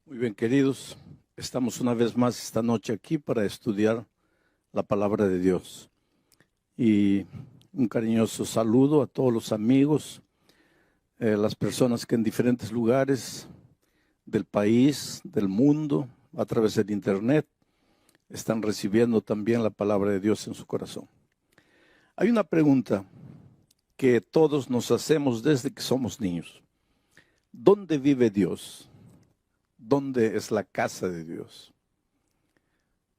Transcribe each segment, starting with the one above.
Muy bien, queridos, estamos una vez más esta noche aquí para estudiar la palabra de Dios. Y un cariñoso saludo a todos los amigos, las personas que en diferentes lugares del país, del mundo, a través del internet, están recibiendo también la palabra de Dios en su corazón. Hay una pregunta que todos nos hacemos desde que somos niños. ¿Dónde vive Dios? ¿Dónde es la casa de Dios?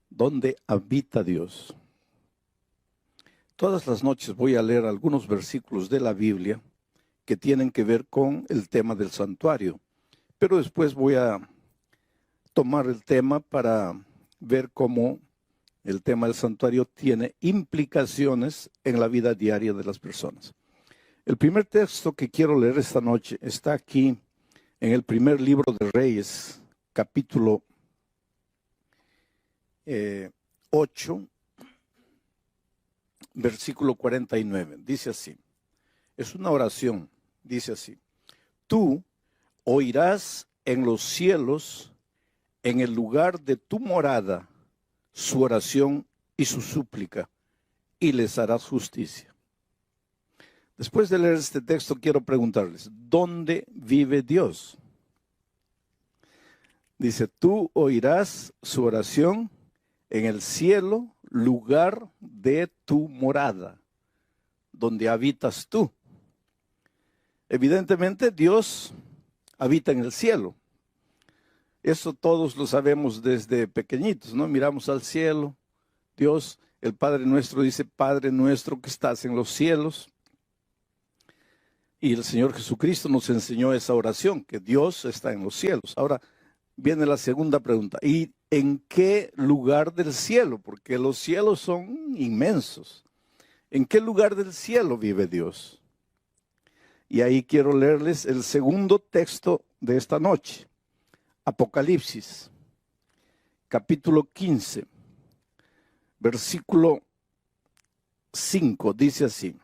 ¿Dónde habita Dios? Todas las noches voy a leer algunos versículos de la Biblia que tienen que ver con el tema del santuario, pero después voy a tomar el tema para ver cómo el tema del santuario tiene implicaciones en la vida diaria de las personas. El primer texto que quiero leer esta noche está aquí en el primer libro de Reyes, capítulo 8, versículo 49. Dice así, es una oración, dice así: tú oirás en los cielos, en el lugar de tu morada, su oración y su súplica, y les harás justicia. Después de leer este texto, quiero preguntarles, ¿dónde vive Dios? Dice, tú oirás su oración en el cielo, lugar de tu morada, donde habitas tú. Evidentemente, Dios habita en el cielo. Eso todos lo sabemos desde pequeñitos, ¿no? Miramos al cielo, Dios, el Padre nuestro dice, Padre nuestro que estás en los cielos. Y el Señor Jesucristo nos enseñó esa oración, que Dios está en los cielos. Ahora viene la segunda pregunta, ¿y en qué lugar del cielo? Porque los cielos son inmensos. ¿En qué lugar del cielo vive Dios? Y ahí quiero leerles el segundo texto de esta noche. Apocalipsis, capítulo 15, versículo 5, dice así.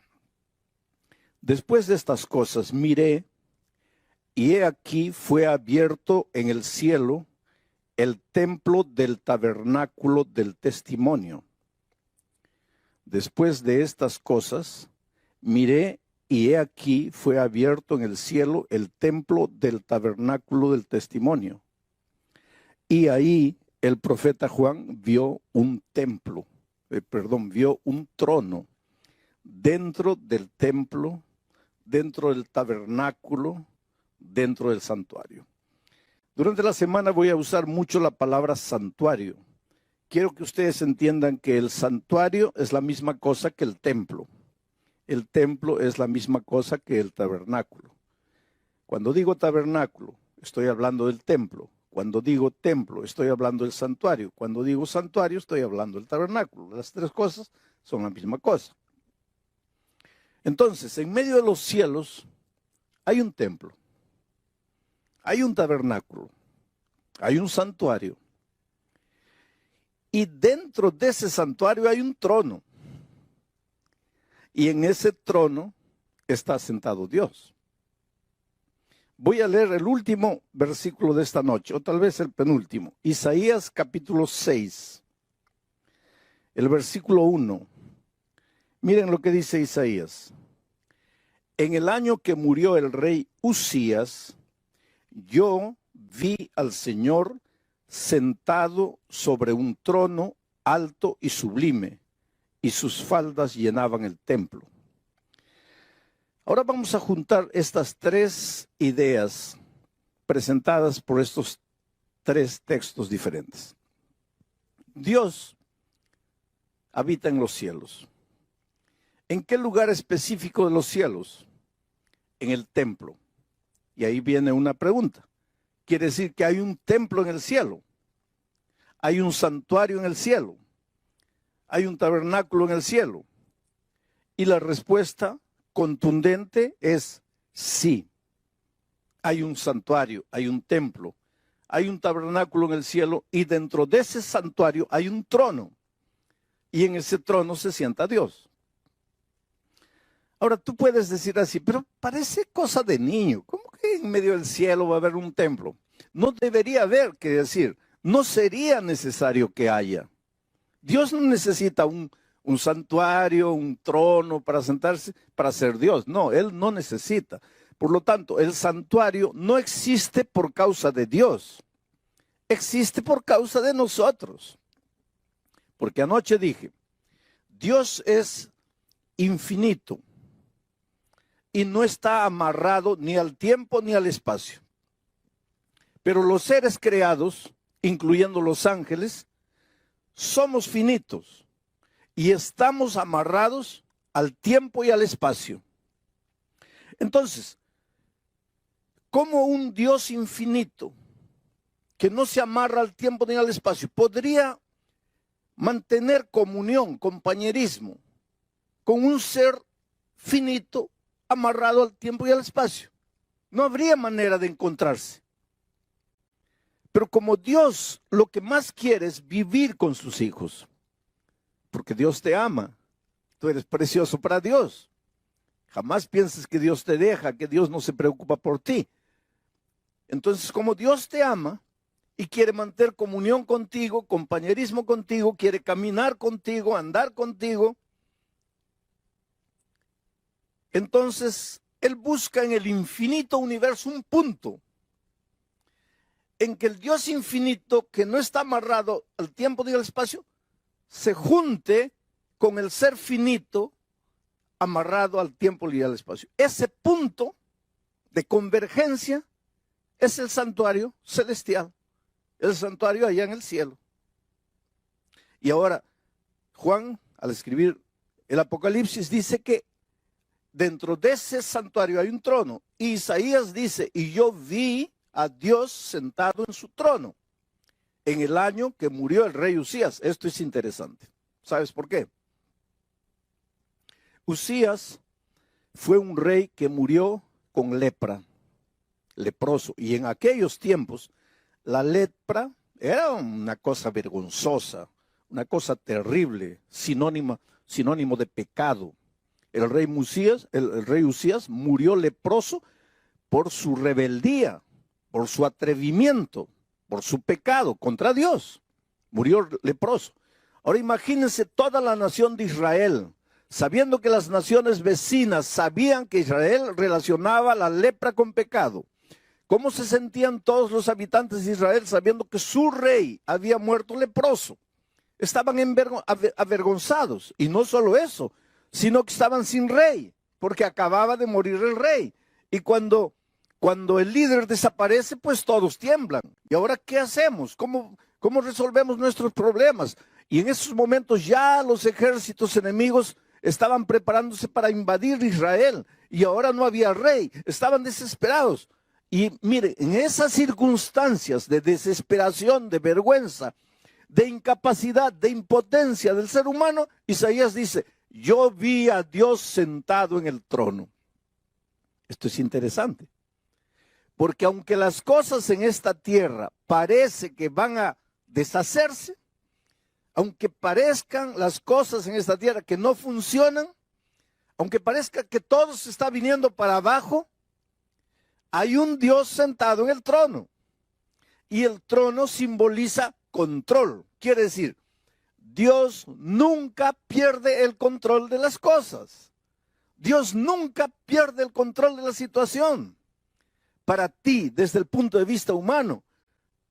Después de estas cosas miré, y he aquí fue abierto en el cielo el templo del tabernáculo del testimonio. Después de estas cosas miré, y he aquí fue abierto en el cielo el templo del tabernáculo del testimonio. Y ahí el profeta Juan vio un templo, vio un trono dentro del templo, dentro del tabernáculo, dentro del santuario. Durante la semana voy a usar mucho la palabra santuario. Quiero que ustedes entiendan que el santuario es la misma cosa que el templo. El templo es la misma cosa que el tabernáculo. Cuando digo tabernáculo, estoy hablando del templo. Cuando digo templo, estoy hablando del santuario. Cuando digo santuario, estoy hablando del tabernáculo. Las tres cosas son la misma cosa. Entonces, en medio de los cielos hay un templo, hay un tabernáculo, hay un santuario. Y dentro de ese santuario hay un trono. Y en ese trono está sentado Dios. Voy a leer el último versículo de esta noche, o tal vez el penúltimo. Isaías capítulo 6, el versículo 1. Miren lo que dice Isaías. En el año que murió el rey Uzías, yo vi al Señor sentado sobre un trono alto y sublime, y sus faldas llenaban el templo. Ahora vamos a juntar estas tres ideas presentadas por estos tres textos diferentes. Dios habita en los cielos. ¿En qué lugar específico de los cielos? En el templo. Y ahí viene una pregunta. Quiere decir que hay un templo en el cielo. Hay un santuario en el cielo. Hay un tabernáculo en el cielo. Y la respuesta contundente es sí. Hay un santuario, hay un templo, hay un tabernáculo en el cielo y dentro de ese santuario hay un trono. Y en ese trono se sienta Dios. Ahora tú puedes decir así, pero parece cosa de niño. ¿Cómo que en medio del cielo va a haber un templo? no debería haber que decir, no sería necesario que haya. Dios no necesita un santuario, un trono para sentarse, para ser Dios. No, Él no necesita. Por lo tanto, el santuario no existe por causa de Dios. Existe por causa de nosotros. Porque anoche dije, Dios es infinito y no está amarrado ni al tiempo ni al espacio. Pero los seres creados, incluyendo los ángeles, somos finitos y estamos amarrados al tiempo y al espacio. Entonces, ¿cómo un Dios infinito que no se amarra al tiempo ni al espacio podría mantener comunión, compañerismo con un ser finito amarrado al tiempo y al espacio? No habría manera de encontrarse. Pero como Dios lo que más quiere es vivir con sus hijos, porque Dios te ama, tú eres precioso para Dios. Jamás pienses que Dios te deja, que Dios no se preocupa por ti. Entonces, como Dios te ama y quiere mantener comunión contigo, compañerismo contigo, quiere caminar contigo, andar contigo, entonces Él busca en el infinito universo un punto en que el Dios infinito, que no está amarrado al tiempo ni al espacio, se junte con el ser finito amarrado al tiempo y al espacio. Ese punto de convergencia es el santuario celestial, el santuario allá en el cielo. Y ahora, Juan, al escribir el Apocalipsis, dice que dentro de ese santuario hay un trono. Y Isaías dice, y yo vi a Dios sentado en su trono en el año que murió el rey Usías. Esto es interesante. ¿Sabes por qué? Usías fue un rey que murió con lepra, leproso. Y en aquellos tiempos la lepra era una cosa vergonzosa, una cosa terrible, sinónimo de pecado. El rey Usías murió leproso por su rebeldía, por su atrevimiento, por su pecado contra Dios. Murió leproso. Ahora imagínense toda la nación de Israel, sabiendo que las naciones vecinas sabían que Israel relacionaba la lepra con pecado. ¿Cómo se sentían todos los habitantes de Israel sabiendo que su rey había muerto leproso? Estaban avergonzados. Y no solo eso, sino que estaban sin rey, porque acababa de morir el rey. Y cuando el líder desaparece, pues todos tiemblan. ¿Y ahora qué hacemos? ¿Cómo resolvemos nuestros problemas? Y en esos momentos ya los ejércitos enemigos estaban preparándose para invadir Israel. Y ahora no había rey. Estaban desesperados. Y mire, en esas circunstancias de desesperación, de vergüenza, de incapacidad, de impotencia del ser humano, Isaías dice, yo vi a Dios sentado en el trono. Esto es interesante. Porque aunque las cosas en esta tierra parece que van a deshacerse, aunque parezcan las cosas en esta tierra que no funcionan, aunque parezca que todo se está viniendo para abajo, hay un Dios sentado en el trono. Y el trono simboliza control. Quiere decir, Dios nunca pierde el control de las cosas. Dios nunca pierde el control de la situación. Para ti, desde el punto de vista humano,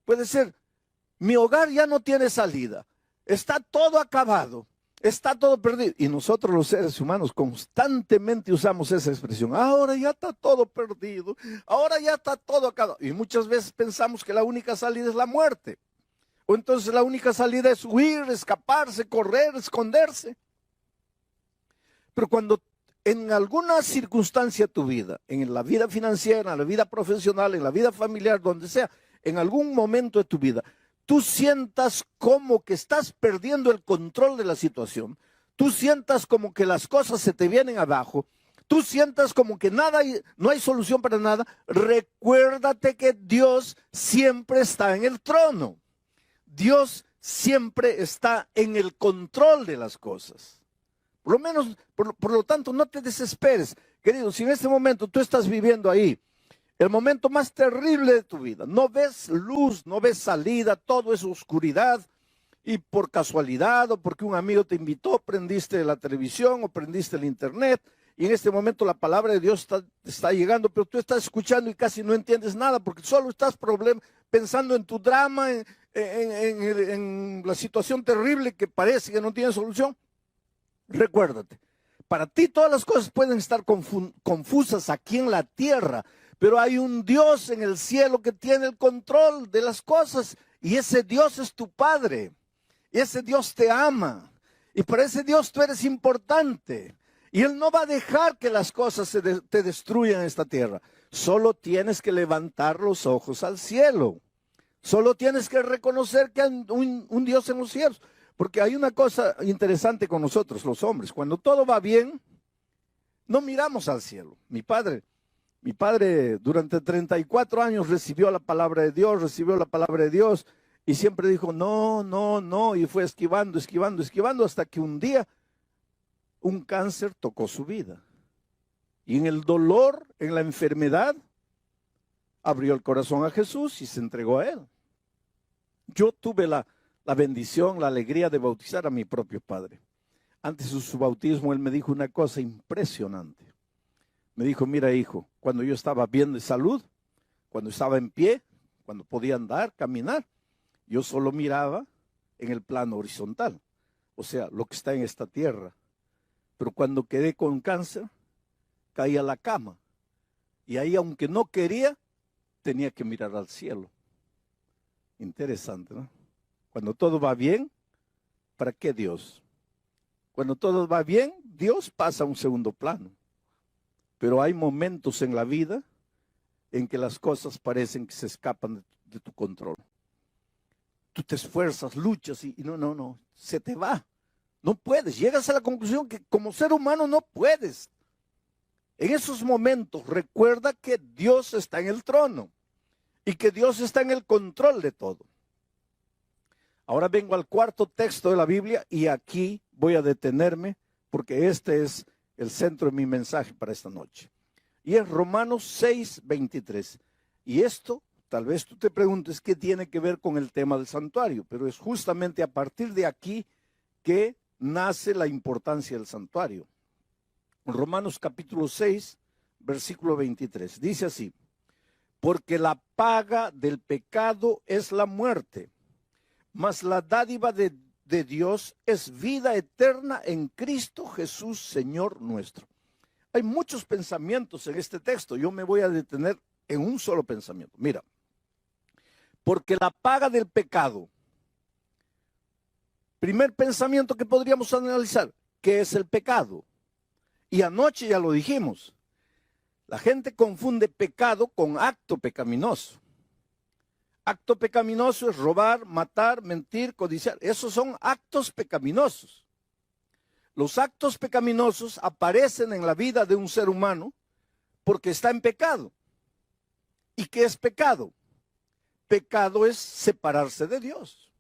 puede ser, mi hogar ya no tiene salida, está todo acabado, está todo perdido. Y nosotros los seres humanos constantemente usamos esa expresión, ahora ya está todo perdido, ahora ya está todo acabado. Y muchas veces pensamos que la única salida es la muerte. O entonces la única salida es huir, escaparse, correr, esconderse. Pero cuando en alguna circunstancia de tu vida, en la vida financiera, en la vida profesional, en la vida familiar, donde sea, en algún momento de tu vida, tú sientas como que estás perdiendo el control de la situación, tú sientas como que las cosas se te vienen abajo, tú sientas como que no hay solución para nada, recuérdate que Dios siempre está en el trono. Dios siempre está en el control de las cosas. Por lo menos, por lo tanto, no te desesperes. Querido, si en este momento tú estás viviendo ahí el momento más terrible de tu vida. No ves luz, no ves salida, todo es oscuridad. Y por casualidad o porque un amigo te invitó, prendiste la televisión o prendiste el internet. Y en este momento la palabra de Dios está llegando, pero tú estás escuchando y casi no entiendes nada porque solo estás pensando en tu drama, en la situación terrible que parece que no tiene solución. Recuérdate, para ti todas las cosas pueden estar confusas aquí en la tierra, pero hay un Dios en el cielo que tiene el control de las cosas y ese Dios es tu Padre. Y ese Dios te ama. Y para ese Dios tú eres importante. Y Él no va a dejar que las cosas te destruyan en esta tierra. Solo tienes que levantar los ojos al cielo. Solo tienes que reconocer que hay un Dios en los cielos. Porque hay una cosa interesante con nosotros, los hombres. Cuando todo va bien, no miramos al cielo. Mi padre durante 34 años recibió la palabra de Dios, y siempre dijo, no, no, no, y fue esquivando, hasta que un día un cáncer tocó su vida. Y en el dolor, en la enfermedad, abrió el corazón a Jesús y se entregó a Él. Yo tuve la bendición, la alegría de bautizar a mi propio padre. Antes de su bautismo, él me dijo una cosa impresionante. Me dijo, mira hijo, cuando yo estaba bien de salud, cuando estaba en pie, cuando podía andar, caminar, yo solo miraba en el plano horizontal, o sea, lo que está en esta tierra. Pero cuando quedé con cáncer, caí a la cama. Y ahí, aunque no quería, tenía que mirar al cielo. Interesante, ¿no? Cuando todo va bien, ¿para qué Dios? Cuando todo va bien, Dios pasa a un segundo plano. Pero hay momentos en la vida en que las cosas parecen que se escapan de tu control. Tú te esfuerzas, luchas y no, se te va. No puedes. Llegas a la conclusión que como ser humano no puedes. En esos momentos recuerda que Dios está en el trono y que Dios está en el control de todo. Ahora vengo al cuarto texto de la Biblia y aquí voy a detenerme porque este es el centro de mi mensaje para esta noche. Y es Romanos 6:23. Y esto, tal vez tú te preguntes qué tiene que ver con el tema del santuario, pero es justamente a partir de aquí que nace la importancia del santuario. Romanos capítulo 6, versículo 23. Dice así, porque la paga del pecado es la muerte, mas la dádiva de Dios es vida eterna en Cristo Jesús, Señor nuestro. Hay muchos pensamientos en este texto. Yo me voy a detener en un solo pensamiento. Mira, porque la paga del pecado. Primer pensamiento que podríamos analizar, ¿qué es el pecado? Y anoche ya lo dijimos. La gente confunde pecado con acto pecaminoso. Acto pecaminoso es robar, matar, mentir, codiciar. Esos son actos pecaminosos. Los actos pecaminosos aparecen en la vida de un ser humano porque está en pecado. ¿Y qué es pecado? Pecado es separarse de Dios.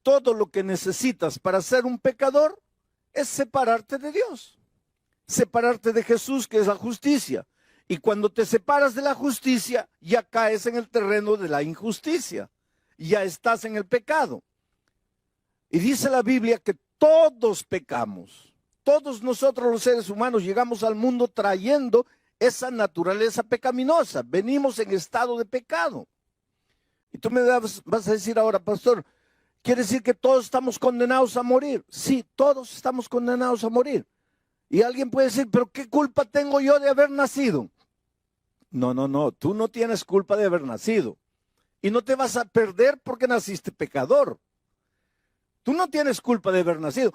Todo lo que necesitas para ser un pecador es separarte de Dios. Separarte de Jesús, que es la justicia. Y cuando te separas de la justicia, ya caes en el terreno de la injusticia. Ya estás en el pecado. Y dice la Biblia que todos pecamos. Todos nosotros los seres humanos llegamos al mundo trayendo esa naturaleza pecaminosa. Venimos en estado de pecado. Y tú me vas a decir ahora, pastor, ¿quiere decir que todos estamos condenados a morir? Sí, todos estamos condenados a morir. Y alguien puede decir, pero ¿qué culpa tengo yo de haber nacido? No, tú no tienes culpa de haber nacido. Y no te vas a perder porque naciste pecador. Tú no tienes culpa de haber nacido.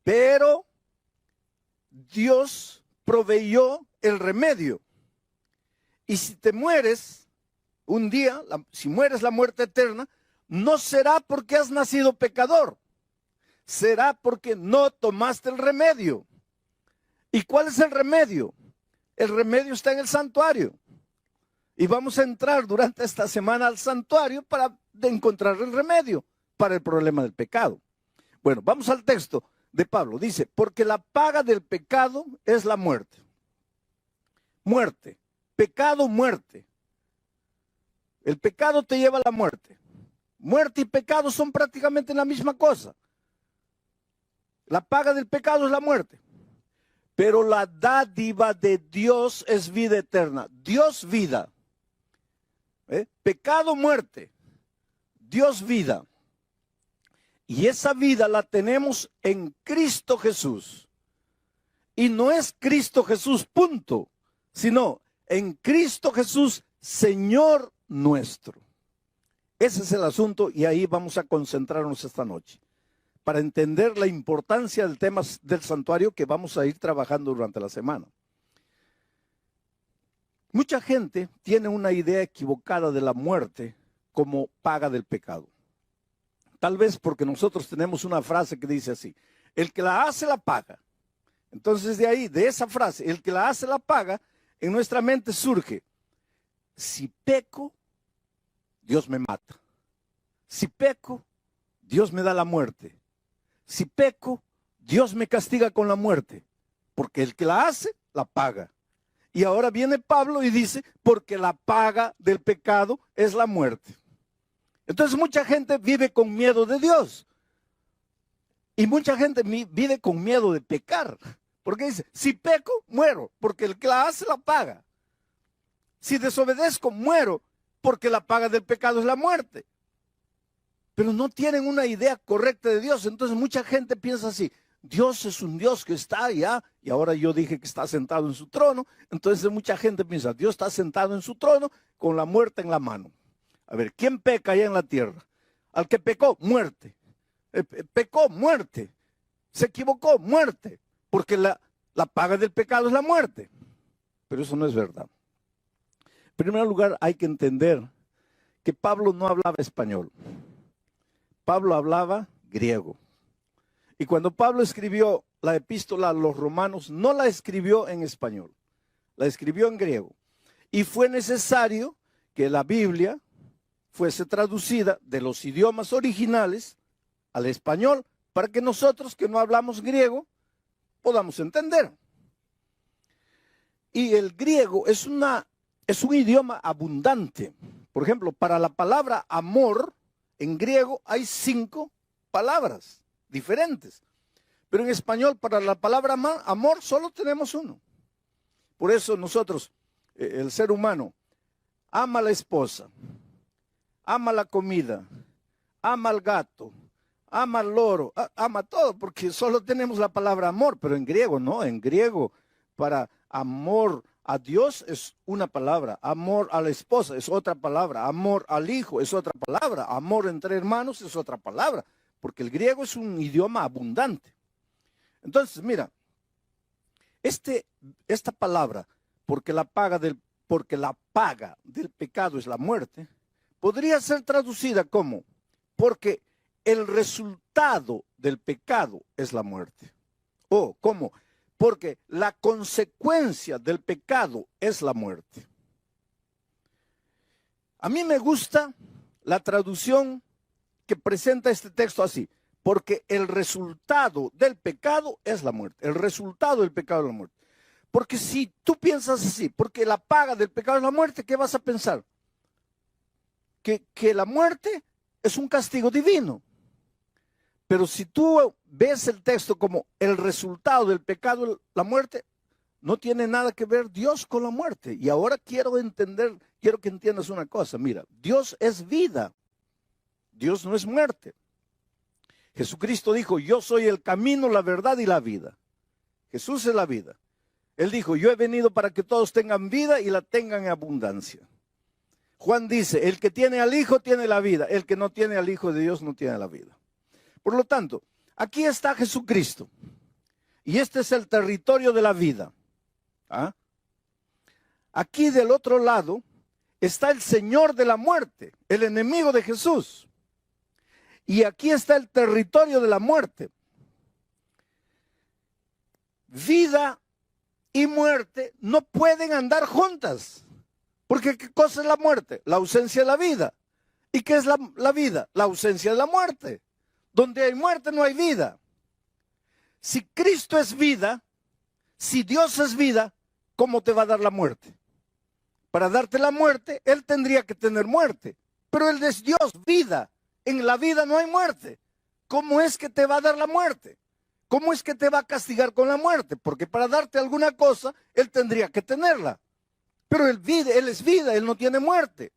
Pero Dios proveyó el remedio. Y si te mueres un día, si mueres la muerte eterna, no será porque has nacido pecador. Será porque no tomaste el remedio. ¿Y cuál es el remedio? El remedio está en el santuario. Y vamos a entrar durante esta semana al santuario para encontrar el remedio para el problema del pecado. Bueno, vamos al texto de Pablo. Dice, porque la paga del pecado es la muerte. Muerte. Pecado, muerte. El pecado te lleva a la muerte. Muerte y pecado son prácticamente la misma cosa. La paga del pecado es la muerte. Pero la dádiva de Dios es vida eterna. Dios, vida. Pecado, muerte. Dios, vida. Y esa vida la tenemos en Cristo Jesús. Y no es Cristo Jesús, punto, sino en Cristo Jesús, Señor nuestro. Ese es el asunto y ahí vamos a concentrarnos esta noche para entender la importancia del tema del santuario que vamos a ir trabajando durante la semana. Mucha gente tiene una idea equivocada de la muerte como paga del pecado. Tal vez porque nosotros tenemos una frase que dice así: el que la hace la paga. Entonces de ahí, de esa frase, el que la hace la paga, en nuestra mente surge: si peco, Dios me mata. Si peco, Dios me da la muerte. Si peco, Dios me castiga con la muerte. Porque el que la hace, la paga. Y ahora viene Pablo y dice: porque la paga del pecado es la muerte. Entonces mucha gente vive con miedo de Dios. Y mucha gente vive con miedo de pecar. Porque dice: si peco, muero, porque el que la hace, la paga. Si desobedezco, muero, porque la paga del pecado es la muerte. Pero no tienen una idea correcta de Dios. Entonces mucha gente piensa así: Dios es un Dios que está allá, y ahora yo dije que está sentado en su trono. Entonces mucha gente piensa: Dios está sentado en su trono con la muerte en la mano. A ver, ¿quién peca allá en la tierra? Al que pecó, muerte. Pecó, muerte. Se equivocó, muerte. Porque la paga del pecado es la muerte. Pero eso no es verdad. En primer lugar, hay que entender que Pablo no hablaba español. Pablo hablaba griego. Y cuando Pablo escribió la epístola a los romanos, no la escribió en español, la escribió en griego. Y fue necesario que la Biblia fuese traducida de los idiomas originales al español para que nosotros que no hablamos griego podamos entender. Y el griego es un idioma abundante. Por ejemplo, para la palabra amor, en griego hay 5 palabras diferentes. Pero en español, para la palabra amor, solo tenemos 1. Por eso nosotros, el ser humano, ama a la esposa, ama la comida, ama al gato, ama al loro, ama todo, porque solo tenemos la palabra amor. Pero en griego no, en griego para amor a Dios es una palabra, amor a la esposa es otra palabra, amor al hijo es otra palabra, amor entre hermanos es otra palabra, porque el griego es un idioma abundante. Entonces, mira, esta palabra, porque la paga del pecado es la muerte, podría ser traducida como: porque el resultado del pecado es la muerte. O como: porque la consecuencia del pecado es la muerte. A mí me gusta la traducción que presenta este texto así: porque el resultado del pecado es la muerte. El resultado del pecado es la muerte. Porque si tú piensas así, porque la paga del pecado es la muerte, ¿qué vas a pensar? Que la muerte es un castigo divino. Pero si tú ves el texto como el resultado del pecado, la muerte, no tiene nada que ver Dios con la muerte. Y ahora quiero que entiendas una cosa. Mira, Dios es vida. Dios no es muerte. Jesucristo dijo: yo soy el camino, la verdad y la vida. Jesús es la vida. Él dijo: yo he venido para que todos tengan vida y la tengan en abundancia. Juan dice: el que tiene al Hijo tiene la vida. El que no tiene al Hijo de Dios no tiene la vida. Por lo tanto, aquí está Jesucristo. Y este es el territorio de la vida. ¿Ah? Aquí del otro lado está el Señor de la muerte, el enemigo de Jesús. Y aquí está el territorio de la muerte. Vida y muerte no pueden andar juntas. Porque ¿qué cosa es la muerte? La ausencia de la vida. ¿Y qué es la vida? La ausencia de la muerte. Donde hay muerte no hay vida. Si Cristo es vida, si Dios es vida, ¿cómo te va a dar la muerte? Para darte la muerte, Él tendría que tener muerte. Pero Él es Dios, vida. En la vida no hay muerte. ¿Cómo es que te va a dar la muerte? ¿Cómo es que te va a castigar con la muerte? Porque para darte alguna cosa, Él tendría que tenerla. Pero Él es vida, Él no tiene muerte.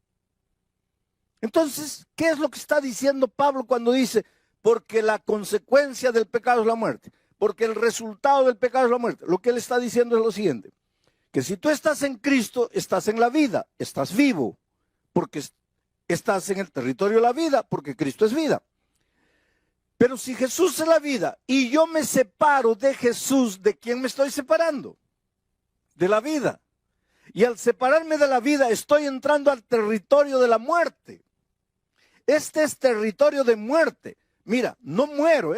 Entonces, ¿qué es lo que está diciendo Pablo cuando dice, porque la consecuencia del pecado es la muerte? Porque el resultado del pecado es la muerte. Lo que él está diciendo es lo siguiente, que si tú estás en Cristo, estás en la vida, estás vivo, porque estás en el territorio de la vida, porque Cristo es vida. Pero si Jesús es la vida y yo me separo de Jesús, ¿de quién me estoy separando? De la vida. Y al separarme de la vida estoy entrando al territorio de la muerte. Este es territorio de muerte. Mira, no muero,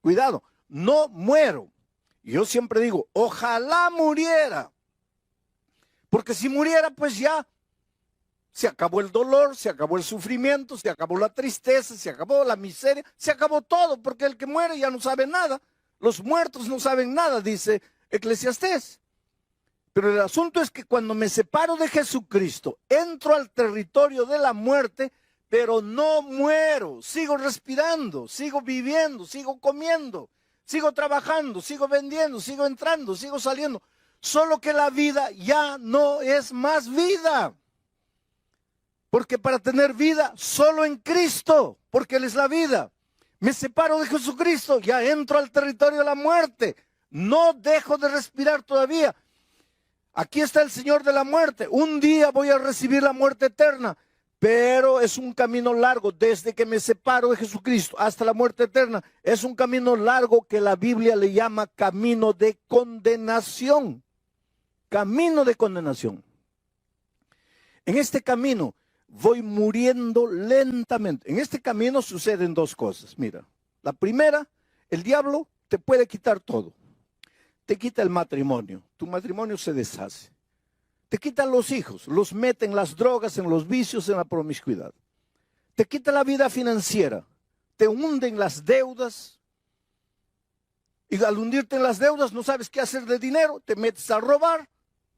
cuidado, no muero. Yo siempre digo, ojalá muriera. Porque si muriera, pues ya se acabó el dolor, se acabó el sufrimiento, se acabó la tristeza, se acabó la miseria, se acabó todo, porque el que muere ya no sabe nada. Los muertos no saben nada, dice Eclesiastés. Pero el asunto es que cuando me separo de Jesucristo, entro al territorio de la muerte, pero no muero, sigo respirando, sigo viviendo, sigo comiendo, sigo trabajando, sigo vendiendo, sigo entrando, sigo saliendo. Solo que la vida ya no es más vida. Porque para tener vida, solo en Cristo, porque Él es la vida. Me separo de Jesucristo, ya entro al territorio de la muerte. No dejo de respirar todavía. Aquí está el Señor de la muerte. Un día voy a recibir la muerte eterna. Pero es un camino largo, desde que me separo de Jesucristo hasta la muerte eterna. Es un camino largo que la Biblia le llama camino de condenación. Camino de condenación. En este camino voy muriendo lentamente. En este camino suceden dos cosas. Mira, la primera, el diablo te puede quitar todo. Te quita el matrimonio. Tu matrimonio se deshace. Te quitan los hijos, los mete en las drogas, en los vicios, en la promiscuidad. Te quita la vida financiera, te hunde en las deudas. Y al hundirte en las deudas no sabes qué hacer de dinero, te metes a robar.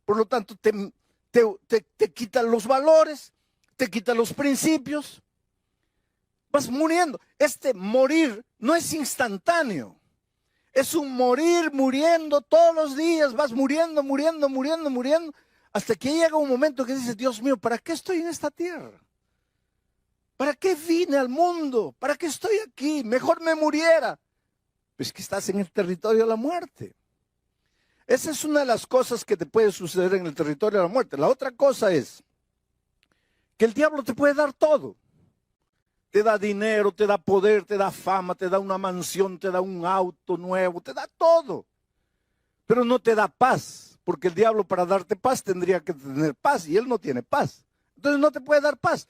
Por lo tanto, te quitan los valores, te quitan los principios. Vas muriendo. Este morir no es instantáneo. Es un morir, muriendo todos los días. Vas muriendo, muriendo, muriendo, muriendo. Hasta que llega un momento que dices, Dios mío, ¿para qué estoy en esta tierra? ¿Para qué vine al mundo? ¿Para qué estoy aquí? Mejor me muriera. Pues que estás en el territorio de la muerte. Esa es una de las cosas que te puede suceder en el territorio de la muerte. La otra cosa es que el diablo te puede dar todo. Te da dinero, te da poder, te da fama, te da una mansión, te da un auto nuevo, te da todo. Pero no te da paz. Porque el diablo para darte paz tendría que tener paz y él no tiene paz. Entonces no te puede dar paz.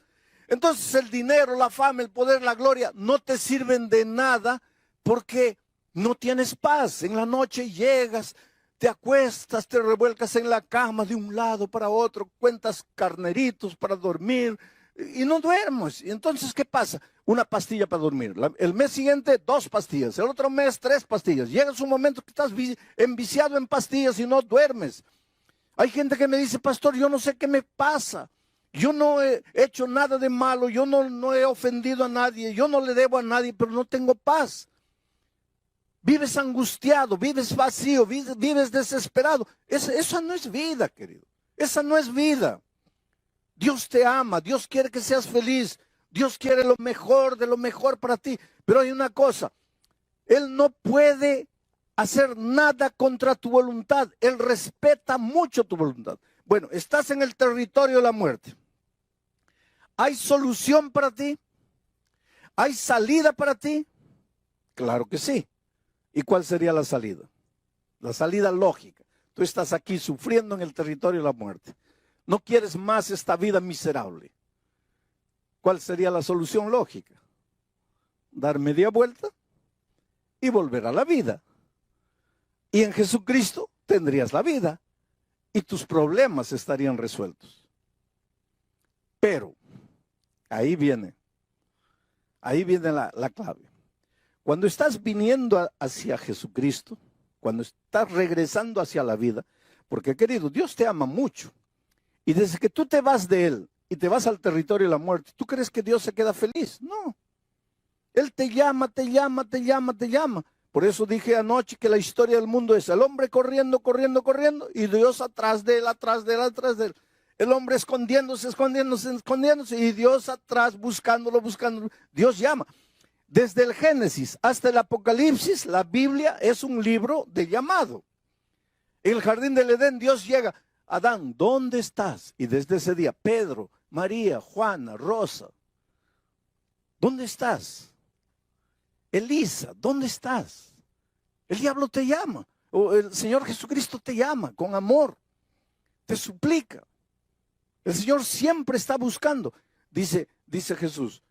Entonces el dinero, la fama, el poder, la gloria no te sirven de nada porque no tienes paz. En la noche llegas, te acuestas, te revuelcas en la cama de un lado para otro, cuentas carneritos para dormir y no duermes. Y entonces, ¿qué pasa? Una pastilla para dormir. El mes siguiente, 2 pastillas. El otro mes, 3 pastillas. Llega un momento que estás enviciado en pastillas y no duermes. Hay gente que me dice, pastor, yo no sé qué me pasa. Yo no he hecho nada de malo. Yo no he ofendido a nadie. Yo no le debo a nadie, pero no tengo paz. Vives angustiado, vives vacío, vives desesperado. Esa no es vida, querido. Esa no es vida. Dios te ama, Dios quiere que seas feliz, Dios quiere lo mejor de lo mejor para ti. Pero hay una cosa, Él no puede hacer nada contra tu voluntad, Él respeta mucho tu voluntad. Bueno, estás en el territorio de la muerte. ¿Hay solución para ti? ¿Hay salida para ti? Claro que sí. ¿Y cuál sería la salida? La salida lógica. Tú estás aquí sufriendo en el territorio de la muerte. No quieres más esta vida miserable. ¿Cuál sería la solución lógica? Dar media vuelta y volver a la vida. Y en Jesucristo tendrías la vida y tus problemas estarían resueltos. Pero, ahí viene la clave. Cuando estás viniendo hacia Jesucristo, cuando estás regresando hacia la vida, porque querido, Dios te ama mucho. Y desde que tú te vas de Él y te vas al territorio de la muerte, ¿tú crees que Dios se queda feliz? No. Él te llama, te llama, te llama, te llama. Por eso dije anoche que la historia del mundo es el hombre corriendo, corriendo, corriendo, y Dios atrás de él, atrás de él, atrás de él. El hombre escondiéndose, escondiéndose, escondiéndose, y Dios atrás buscándolo, buscándolo. Dios llama. Desde el Génesis hasta el Apocalipsis, la Biblia es un libro de llamado. En el jardín del Edén, Dios llega. Adán, ¿dónde estás? Y desde ese día, Pedro, María, Juana, Rosa, ¿dónde estás? Elisa, ¿dónde estás? El diablo te llama, o el Señor Jesucristo te llama con amor, te suplica. El Señor siempre está buscando. Dice Jesús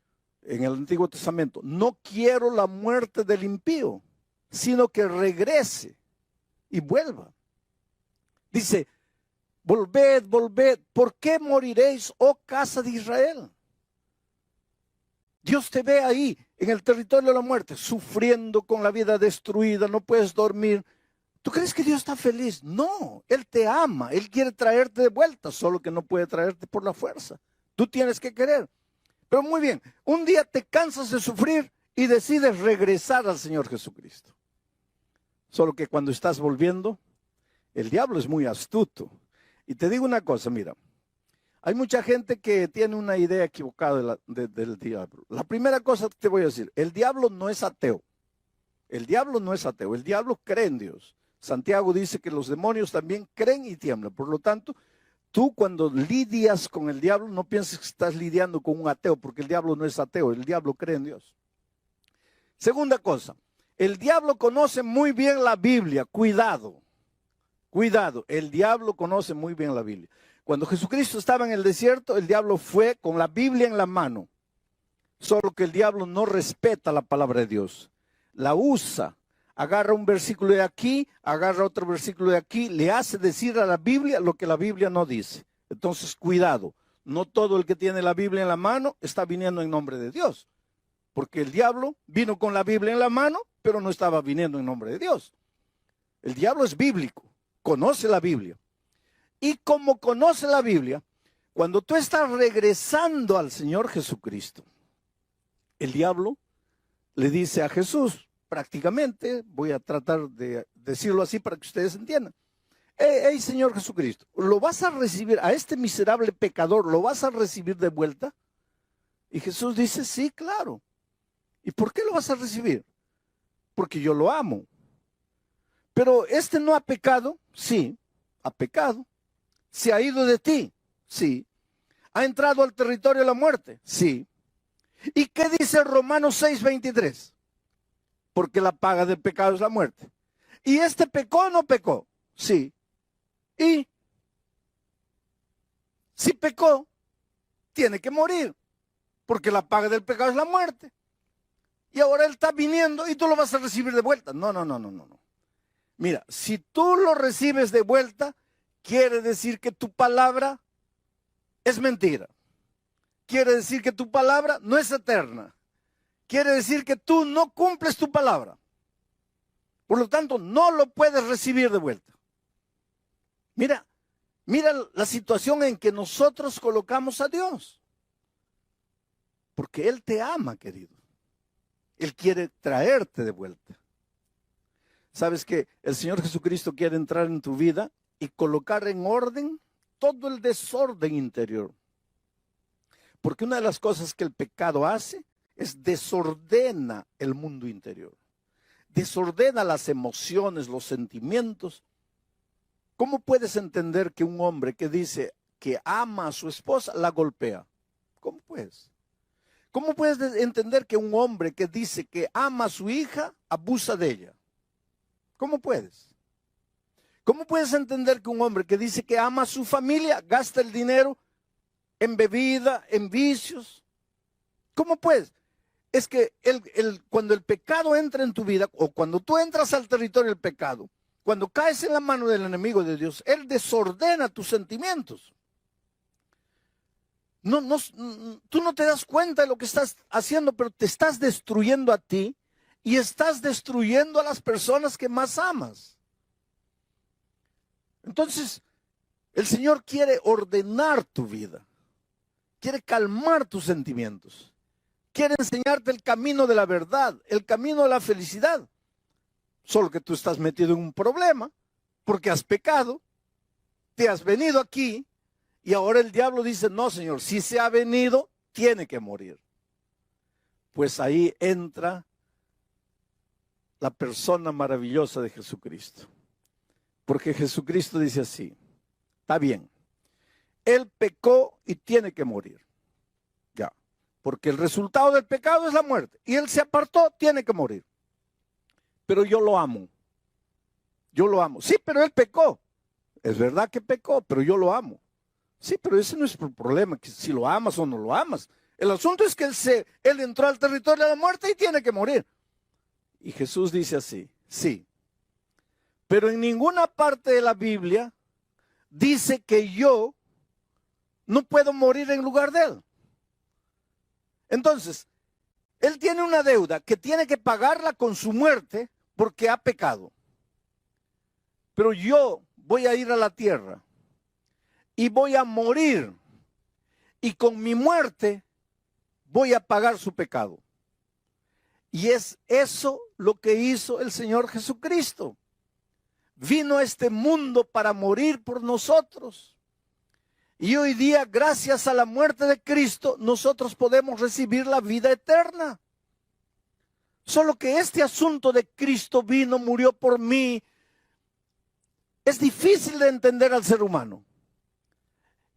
en el Antiguo Testamento, no quiero la muerte del impío, sino que regrese y vuelva. Dice, volved, volved, ¿por qué moriréis, oh casa de Israel? Dios te ve ahí, en el territorio de la muerte, sufriendo con la vida destruida, no puedes dormir. ¿Tú crees que Dios está feliz? No, Él te ama, Él quiere traerte de vuelta, solo que no puede traerte por la fuerza. Tú tienes que querer. Pero muy bien, un día te cansas de sufrir y decides regresar al Señor Jesucristo. Solo que cuando estás volviendo, el diablo es muy astuto. Y te digo una cosa, mira. Hay mucha gente que tiene una idea equivocada del diablo. La primera cosa que te voy a decir, el diablo no es ateo. El diablo no es ateo, el diablo cree en Dios. Santiago dice que los demonios también creen y tiemblan. Por lo tanto, tú cuando lidias con el diablo, no pienses que estás lidiando con un ateo, porque el diablo no es ateo, el diablo cree en Dios. Segunda cosa, el diablo conoce muy bien la Biblia, cuidado, cuidado, el diablo conoce muy bien la Biblia. Cuando Jesucristo estaba en el desierto, el diablo fue con la Biblia en la mano. Solo que el diablo no respeta la palabra de Dios. La usa. Agarra un versículo de aquí, agarra otro versículo de aquí, le hace decir a la Biblia lo que la Biblia no dice. Entonces, cuidado. No todo el que tiene la Biblia en la mano está viniendo en nombre de Dios. Porque el diablo vino con la Biblia en la mano, pero no estaba viniendo en nombre de Dios. El diablo es bíblico. Conoce la Biblia. Y como conoce la Biblia, cuando tú estás regresando al Señor Jesucristo, el diablo le dice a Jesús, prácticamente, voy a tratar de decirlo así para que ustedes entiendan, hey, Señor Jesucristo, ¿lo vas a recibir a este miserable pecador, lo vas a recibir de vuelta? Y Jesús dice, sí, claro. ¿Y por qué lo vas a recibir? Porque yo lo amo. Pero este no ha pecado, sí, ha pecado. ¿Se ha ido de ti? Sí. ¿Ha entrado al territorio de la muerte? Sí. ¿Y qué dice Romanos 6:23? Porque la paga del pecado es la muerte. ¿Y este pecó o no pecó? Sí. ¿Y si pecó, tiene que morir? Porque la paga del pecado es la muerte. Y ahora él está viniendo y tú lo vas a recibir de vuelta. No. Mira, si tú lo recibes de vuelta, quiere decir que tu palabra es mentira. Quiere decir que tu palabra no es eterna. Quiere decir que tú no cumples tu palabra. Por lo tanto, no lo puedes recibir de vuelta. Mira la situación en que nosotros colocamos a Dios. Porque Él te ama, querido. Él quiere traerte de vuelta. ¿Sabes que el Señor Jesucristo quiere entrar en tu vida y colocar en orden todo el desorden interior? Porque una de las cosas que el pecado hace es desordena el mundo interior. Desordena las emociones, los sentimientos. ¿Cómo puedes entender que un hombre que dice que ama a su esposa la golpea? ¿Cómo puedes? ¿Cómo puedes entender que un hombre que dice que ama a su hija abusa de ella? ¿Cómo puedes? ¿Cómo puedes entender que un hombre que dice que ama a su familia gasta el dinero en bebida, en vicios? ¿Cómo puedes? Es que cuando el pecado entra en tu vida, o cuando tú entras al territorio del pecado, cuando caes en la mano del enemigo de Dios, Él desordena tus sentimientos. Tú no te das cuenta de lo que estás haciendo, pero te estás destruyendo a ti y estás destruyendo a las personas que más amas. Entonces, El Señor quiere ordenar tu vida, quiere calmar tus sentimientos, quiere enseñarte el camino de la verdad, el camino de la felicidad. Solo que tú estás metido en un problema porque has pecado, te has venido aquí y ahora el diablo dice, no, Señor, si se ha venido, tiene que morir. Pues ahí entra la persona maravillosa de Jesucristo. Porque Jesucristo dice así, está bien, Él pecó y tiene que morir. Ya, porque el resultado del pecado es la muerte. Y Él se apartó, tiene que morir. Pero yo lo amo. Yo lo amo. Sí, pero Él pecó. Es verdad que pecó, pero yo lo amo. Sí, pero ese no es el problema, que si lo amas o no lo amas. El asunto es que él entró al territorio de la muerte y tiene que morir. Y Jesús dice así, sí. Pero en ninguna parte de la Biblia dice que yo no puedo morir en lugar de Él. Entonces, Él tiene una deuda que tiene que pagarla con su muerte porque ha pecado. Pero yo voy a ir a la tierra y voy a morir y con mi muerte voy a pagar su pecado. Y es eso lo que hizo el Señor Jesucristo. Vino a este mundo para morir por nosotros. Y hoy día, gracias a la muerte de Cristo, nosotros podemos recibir la vida eterna. Solo que este asunto de Cristo vino, murió por mí, es difícil de entender al ser humano.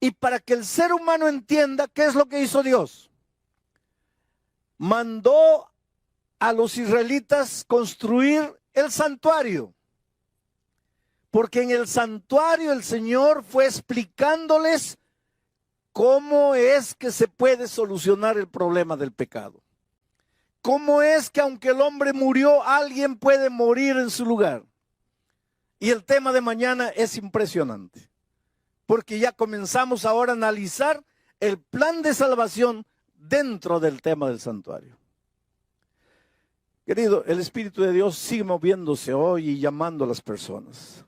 Y para que el ser humano entienda qué es lo que hizo Dios, mandó a los israelitas construir el santuario. Porque en el santuario el Señor fue explicándoles cómo es que se puede solucionar el problema del pecado. Cómo es que aunque el hombre murió, alguien puede morir en su lugar. Y el tema de mañana es impresionante. Porque ya comenzamos ahora a analizar el plan de salvación dentro del tema del santuario. Querido, el Espíritu de Dios sigue moviéndose hoy y llamando a las personas.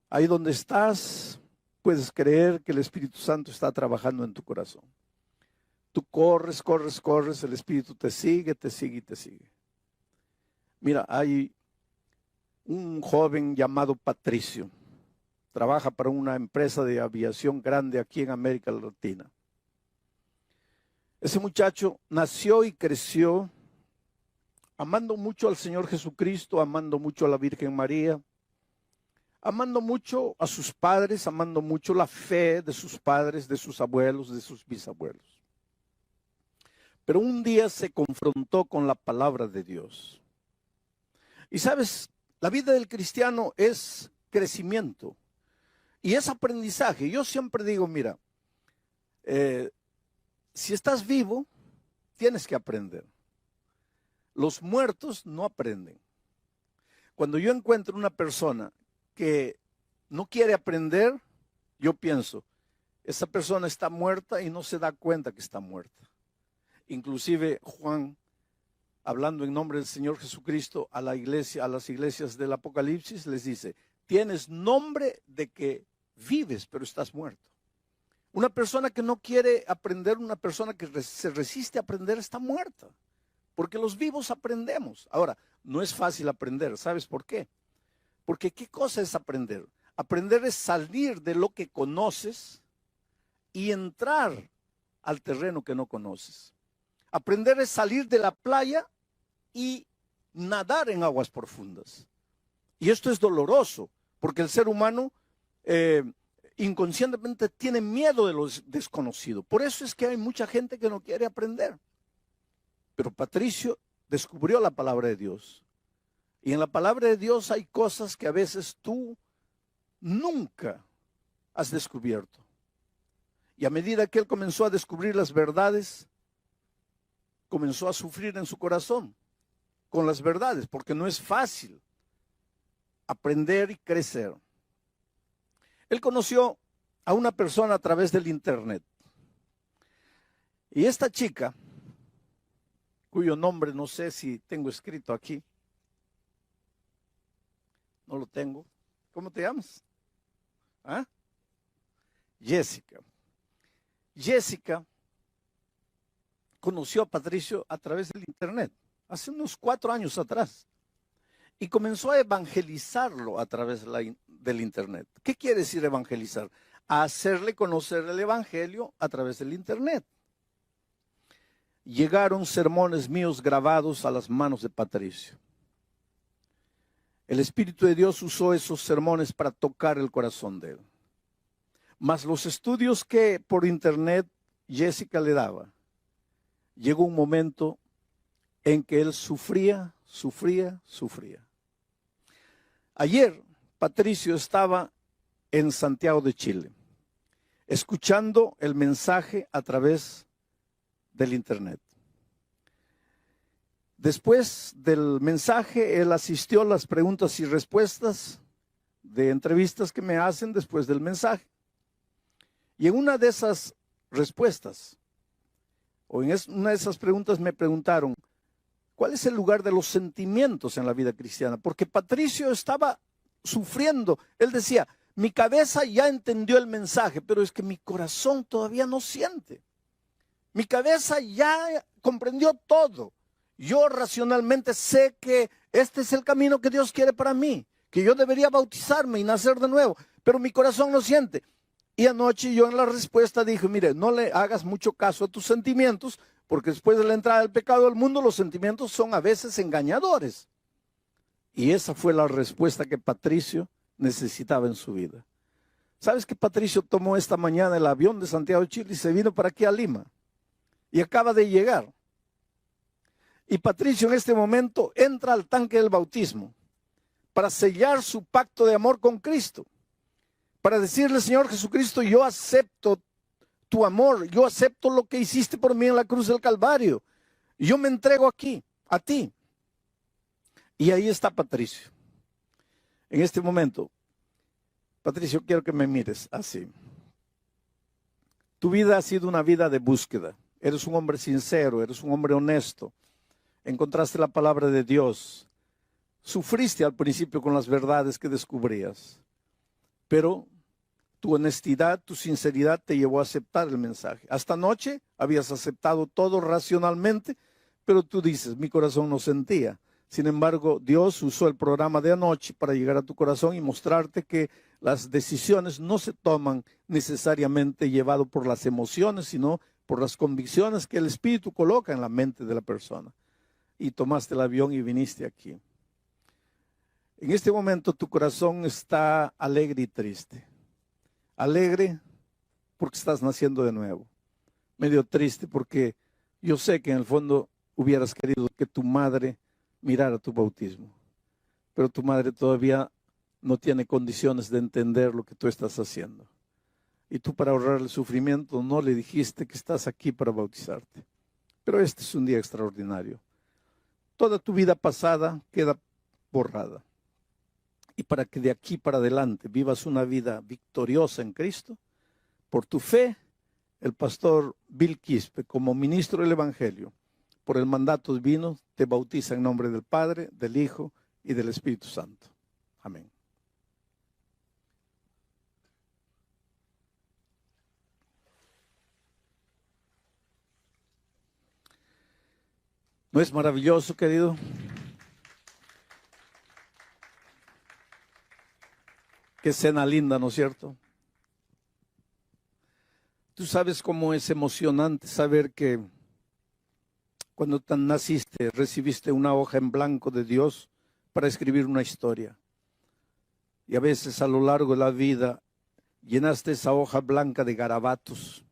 Ahí donde estás, puedes creer que el Espíritu Santo está trabajando en tu corazón. Tú corres, corres, corres, el Espíritu te sigue, te sigue y te sigue. Mira, hay un joven llamado Patricio. Trabaja para una empresa de aviación grande aquí en América Latina. Ese muchacho nació y creció amando mucho al Señor Jesucristo, amando mucho a la Virgen María, amando mucho a sus padres, amando mucho la fe de sus padres, de sus abuelos, de sus bisabuelos. Pero un día se confrontó con la palabra de Dios. Y sabes, la vida del cristiano es crecimiento y es aprendizaje. Yo siempre digo, mira, si estás vivo, tienes que aprender. Los muertos no aprenden. Cuando yo encuentro una persona que no quiere aprender, yo pienso, esa persona está muerta y no se da cuenta que está muerta. Inclusive Juan, hablando en nombre del Señor Jesucristo a la iglesia, a las iglesias del Apocalipsis, les dice, tienes nombre de que vives, pero estás muerto. Una persona que no quiere aprender, una persona que se resiste a aprender, está muerta. Porque los vivos aprendemos. Ahora, no es fácil aprender. ¿Sabes por qué? Porque ¿qué cosa es aprender? Aprender es salir de lo que conoces y entrar al terreno que no conoces. Aprender es salir de la playa y nadar en aguas profundas. Y esto es doloroso, porque el ser humano inconscientemente tiene miedo de lo desconocido. Por eso es que hay mucha gente que no quiere aprender. Pero Patricio descubrió la palabra de Dios. Y en la palabra de Dios hay cosas que a veces tú nunca has descubierto. Y a medida que él comenzó a descubrir las verdades, comenzó a sufrir en su corazón con las verdades, porque no es fácil aprender y crecer. Él conoció a una persona a través del internet. Y esta chica, cuyo nombre no sé si tengo escrito aquí, no lo tengo. ¿Cómo te llamas? ¿Ah? Jessica. Jessica conoció a Patricio a través del internet, hace unos 4 años atrás, y comenzó a evangelizarlo a través del internet. ¿Qué quiere decir evangelizar? A hacerle conocer el evangelio a través del internet. Llegaron sermones míos grabados a las manos de Patricio. El Espíritu de Dios usó esos sermones para tocar el corazón de él. Mas los estudios que por internet Jessica le daba, llegó un momento en que él sufría. Ayer Patricio estaba en Santiago de Chile, escuchando el mensaje a través del internet. Después del mensaje, él asistió a las preguntas y respuestas de entrevistas que me hacen después del mensaje. Y en una de esas respuestas, o en una de esas preguntas me preguntaron, ¿cuál es el lugar de los sentimientos en la vida cristiana? Porque Patricio estaba sufriendo. Él decía, mi cabeza ya entendió el mensaje, pero es que mi corazón todavía no siente. Mi cabeza ya comprendió todo. Yo racionalmente sé que este es el camino que Dios quiere para mí, que yo debería bautizarme y nacer de nuevo, pero mi corazón no siente. Y anoche yo en la respuesta dije, mire, no le hagas mucho caso a tus sentimientos, porque después de la entrada del pecado al mundo, los sentimientos son a veces engañadores. Y esa fue la respuesta que Patricio necesitaba en su vida. ¿Sabes que Patricio tomó esta mañana el avión de Santiago de Chile y se vino para aquí a Lima? Y acaba de llegar. Y Patricio en este momento entra al tanque del bautismo para sellar su pacto de amor con Cristo. Para decirle, Señor Jesucristo, yo acepto tu amor, yo acepto lo que hiciste por mí en la cruz del Calvario. Yo me entrego aquí, a ti. Y ahí está Patricio. En este momento, Patricio, quiero que me mires así. Tu vida ha sido una vida de búsqueda. Eres un hombre sincero, eres un hombre honesto. Encontraste la palabra de Dios. Sufriste al principio con las verdades que descubrías. Pero tu honestidad, tu sinceridad te llevó a aceptar el mensaje. Hasta anoche habías aceptado todo racionalmente, pero tú dices, mi corazón no sentía. Sin embargo, Dios usó el programa de anoche para llegar a tu corazón y mostrarte que las decisiones no se toman necesariamente llevado por las emociones, sino por las convicciones que el Espíritu coloca en la mente de la persona. Y tomaste el avión y viniste aquí. En este momento tu corazón está alegre y triste. Alegre porque estás naciendo de nuevo. Medio triste porque yo sé que en el fondo hubieras querido que tu madre mirara tu bautismo. Pero tu madre todavía no tiene condiciones de entender lo que tú estás haciendo. Y tú, para ahorrar el sufrimiento, no le dijiste que estás aquí para bautizarte. Pero este es un día extraordinario. Toda tu vida pasada queda borrada. Y para que de aquí para adelante vivas una vida victoriosa en Cristo, por tu fe, el pastor Bill Quispe, como ministro del Evangelio, por el mandato divino, te bautiza en nombre del Padre, del Hijo y del Espíritu Santo. Amén. ¿No es maravilloso, querido? Qué escena linda, ¿no es cierto? Tú sabes cómo es emocionante saber que cuando naciste recibiste una hoja en blanco de Dios para escribir una historia. Y a veces a lo largo de la vida llenaste esa hoja blanca de garabatos.